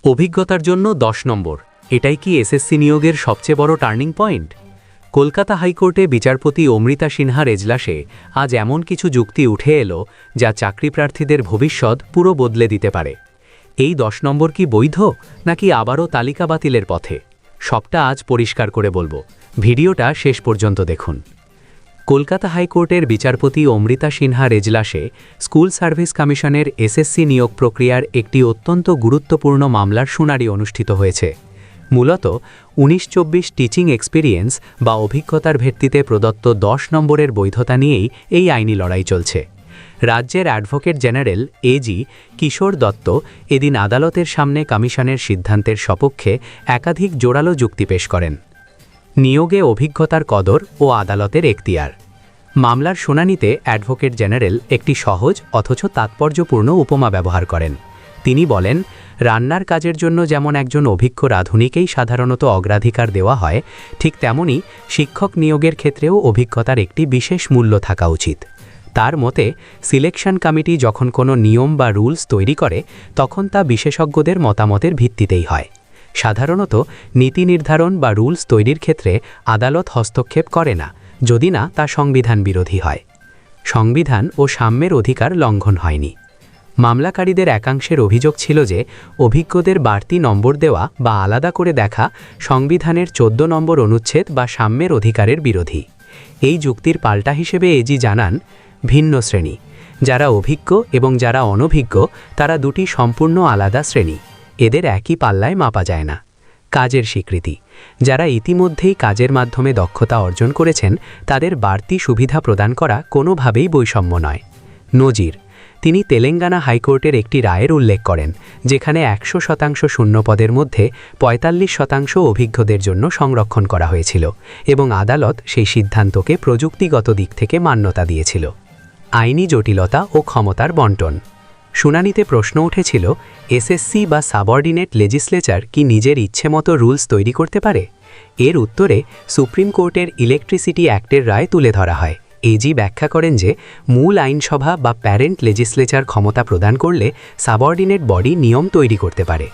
অভিজ্ঞতার জন্য 10 নম্বর। এটাই কি এসএসসি নিয়োগের সবচেয়ে বড় টার্নিং পয়েন্ট? কলকাতা হাইকোর্টে বিচারপতি অমৃতা সিনহার এজলাসে আজ এমন কিছু যুক্তি উঠে এলো যা চাকরি প্রার্থীদের ভবিষ্যৎ পুরো বদলে দিতে পারে। এই 10 নম্বর কি বৈধ, নাকি আবারও তালিকা বাতিলের পথে? সবটা আজ পরিষ্কার করে বলবো। ভিডিওটা শেষ পর্যন্ত দেখুন। কলকাতা হাইকোর্টের বিচারপতি অমৃতা সিনহার এজলাসে স্কুল সার্ভিস কমিশনের এসএসসি নিয়োগ প্রক্রিয়ার একটি অত্যন্ত গুরুত্বপূর্ণ মামলার শুনানি অনুষ্ঠিত হয়েছে। মূলত 19-24 টিচিং এক্সপিরিয়েন্স বা অভিজ্ঞতার ভিত্তিতে প্রদত্ত 10 নম্বরের বৈধতা নিয়েই এই আইনি লড়াই চলছে। রাজ্যের অ্যাডভোকেট জেনারেল এজি কিশোর দত্ত এদিন আদালতের সামনে কমিশনের সিদ্ধান্তের সপক্ষে একাধিক জোরালো যুক্তি পেশ করেন। নিয়োগে অভিজ্ঞতার কদর ও আদালতের এখতিয়ার। মামলার শুনানিতে অ্যাডভোকেট জেনারেল একটি সহজ অথচ তাৎপর্যপূর্ণ উপমা ব্যবহার করেন। তিনি বলেন, রান্নার কাজের জন্য যেমন একজন অভিজ্ঞ রাঁধুনিকেই সাধারণত অগ্রাধিকার দেওয়া হয়, ঠিক তেমনি শিক্ষক নিয়োগের ক্ষেত্রেও অভিজ্ঞতার একটি বিশেষ মূল্য থাকা উচিত। তার মতে, সিলেকশন কমিটি যখন কোনো নিয়ম বা রুলস তৈরি করে, তখন তা বিশেষজ্ঞদের মতামতের ভিত্তিতেই হয়। সাধারণত নীতি নির্ধারণ বা রুলস তৈরির ক্ষেত্রে আদালত হস্তক্ষেপ করে না, যদি না তা সংবিধান বিরোধী হয়। সংবিধান ও সাম্যের অধিকার লঙ্ঘন হয়নি। মামলাকারীদের একাংশের অভিযোগ ছিল যে অভিজ্ঞদের বাড়তি নম্বর দেওয়া বা আলাদা করে দেখা সংবিধানের 14 নম্বর অনুচ্ছেদ বা সাম্যের অধিকারের বিরোধী। এই যুক্তির পাল্টা হিসেবে এজি জানান, ভিন্ন শ্রেণী, যারা অভিজ্ঞ এবং যারা অনভিজ্ঞ, তারা দুটি সম্পূর্ণ আলাদা শ্রেণী। এদের একই পাল্লায় মাপা যায় না। কাজের স্বীকৃতি, যারা ইতিমধ্যেই কাজের মাধ্যমে দক্ষতা অর্জন করেছেন, তাদের বাড়তি সুবিধা প্রদান করা কোনোভাবেই বৈষম্য নয়। নজির, তিনি তেলেঙ্গানা হাইকোর্টের একটি রায়ের উল্লেখ করেন, যেখানে 100% শূন্য পদের মধ্যে 45% অভিজ্ঞদের জন্য সংরক্ষণ করা হয়েছিল এবং আদালত সেই সিদ্ধান্তকে প্রযুক্তিগত দিক থেকে মান্যতা দিয়েছিল। আইনি জটিলতা ও ক্ষমতার বণ্টন। শুনানিতে প্রশ্ন উঠেছিল, এসএসসি বা সাবঅর্ডিনেট লেজিসলেচার কি নিজের ইচ্ছেমতো রুলস তৈরি করতে পারে? এর উত্তরে সুপ্রিম কোর্টের ইলেকট্রিসিটি অ্যাক্টের রায় তুলে ধরা হয়। এজি ব্যাখ্যা করেন যে মূল আইনসভা বা প্যারেন্ট লেজিসলেচার ক্ষমতা প্রদান করলে সাবঅর্ডিনেট বডি নিয়ম তৈরি করতে পারে।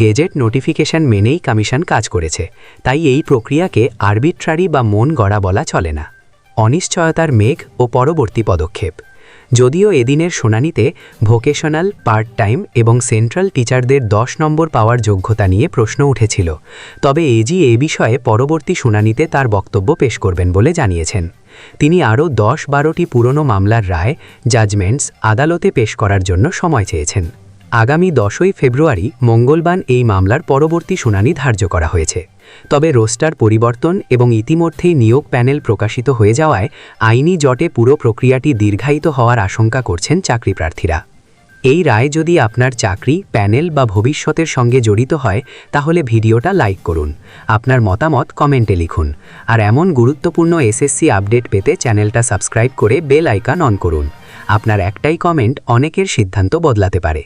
গেজেট নোটিফিকেশন মেনেই কমিশন কাজ করেছে, তাই এই প্রক্রিয়াকে আরবিট্রারি বা মন গড়া বলা চলে না। অনিশ্চয়তার মেঘ ও পরবর্তী পদক্ষেপ। যদিও এদিনের শুনানিতে ভোকেশনাল, পার্ট টাইম এবং সেন্ট্রাল টিচারদের 10 নম্বর পাওয়ার যোগ্যতা নিয়ে প্রশ্ন উঠেছিল, তবে এজি এ বিষয়ে পরবর্তী শুনানিতে তার বক্তব্য পেশ করবেন বলে জানিয়েছেন। তিনি আরও 10-12টি পুরনো মামলার রায়, জাজমেন্টস আদালতে পেশ করার জন্য সময় চেয়েছেন। আগামী 10ই ফেব্রুয়ারি মঙ্গলবার এই মামলার পরবর্তী শুনানি ধার্য করা হয়েছে। তবে রোস্টার পরিবর্তন এবং ইতিমধ্যেই নিয়োগ প্যানেল প্রকাশিত হয়ে যাওয়ায় আইনি জটে পুরো প্রক্রিয়াটি দীর্ঘায়িত হওয়ার আশঙ্কা করছেন চাকরি প্রার্থীরা। এই রায় যদি আপনার চাকরি, প্যানেল বা ভবিষ্যতের সঙ্গে জড়িত হয়, তাহলে ভিডিওটা লাইক করুন, আপনার মতামত কমেন্টে লিখুন, আর এমন গুরুত্বপূর্ণ এসএসসি আপডেট পেতে চ্যানেলটা সাবস্ক্রাইব করে বেল আইকন অন করুন। আপনার একটাই কমেন্ট অনেকের সিদ্ধান্ত বদলাতে পারে।